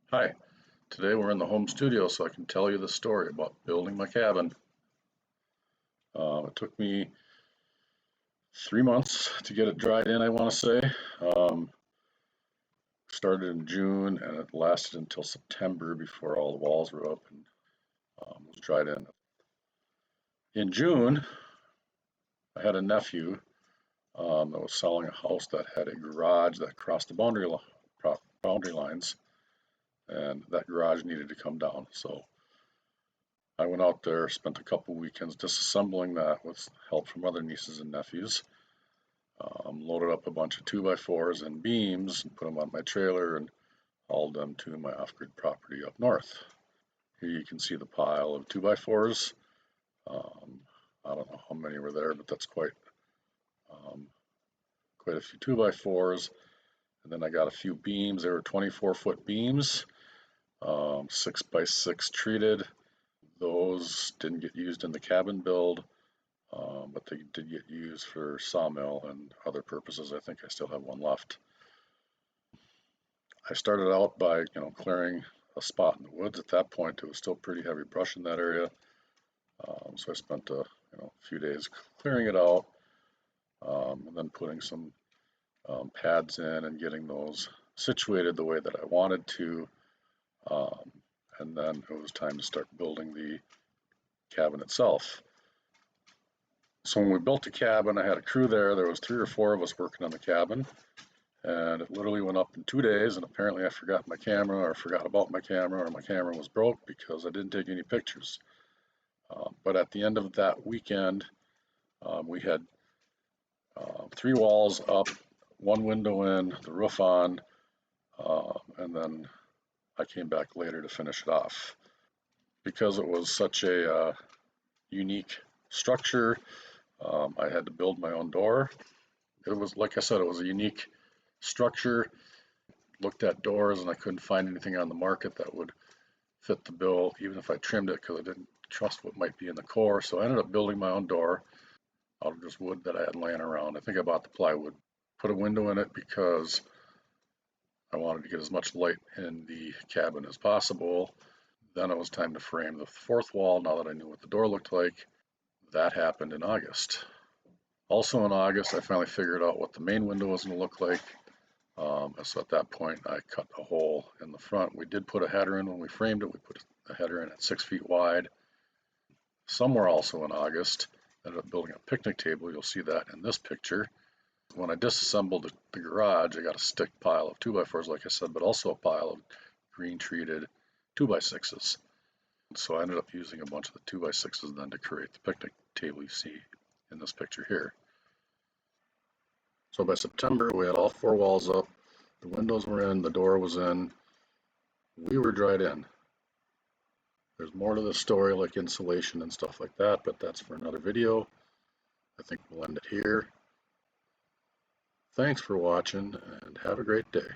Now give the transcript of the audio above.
Hi, today we're in the home studio so I can tell you the story about building my cabin. It took me 3 months to get it dried in, I want to say. Started in June and it lasted until September before all the walls were up and was dried in. In June, I had a nephew that was selling a house that had a garage that crossed the boundary lines, and that garage needed to come down. So I went out there, spent a couple weekends disassembling that with help from other nieces and nephews. Loaded up a bunch of 2x4s and beams and put them on my trailer and hauled them to my off-grid property up north. Here you can see the pile of 2x4s. I don't know how many were there, but that's quite a few 2x4s. And then I got a few beams. They were 24-foot beams, 6x6 treated. Those didn't get used in the cabin build, but they did get used for sawmill and other purposes. I think I still have one left. I started out by clearing a spot in the woods. At that point, it was still pretty heavy brush in that area, so I spent a few days clearing it out, and then putting some pads in and getting those situated the way that I wanted to. And then it was time to start building the cabin itself. So when we built the cabin, I had a crew there. There was 3 or 4 of us working on the cabin, and it literally went up in 2 days. And apparently I forgot my camera, or forgot about my camera, or my camera was broke because I didn't take any pictures. But at the end of that weekend, we had 3 walls up, 1 window in, the roof on, and then I came back later to finish it off. Because it was such a unique structure, I had to build my own door. It was, like I said, it was a unique structure. Looked at doors and I couldn't find anything on the market that would fit the bill, even if I trimmed it, because I didn't trust what might be in the core. So I ended up building my own door out of just wood that I had laying around. I think I bought the plywood. Put a window in it because I wanted to get as much light in the cabin as possible. Then it was time to frame the 4th wall now that I knew what the door looked like. That happened in August. Also in August, I finally figured out what the main window was going to look like. So at that point, I cut a hole in the front. We did put a header in when we framed it. We put a header in at 6 feet wide. Somewhere also in August, I ended up building a picnic table. You'll see that in this picture. When I disassembled the garage, I got a stick pile of 2x4s, like I said, but also a pile of green treated 2x6s. So I ended up using a bunch of the 2x6s then to create the picnic table you see in this picture here. So by September, we had all 4 walls up, the windows were in, the door was in, we were dried in. There's more to the story, like insulation and stuff like that, but that's for another video. I think we'll end it here. Thanks for watching and have a great day.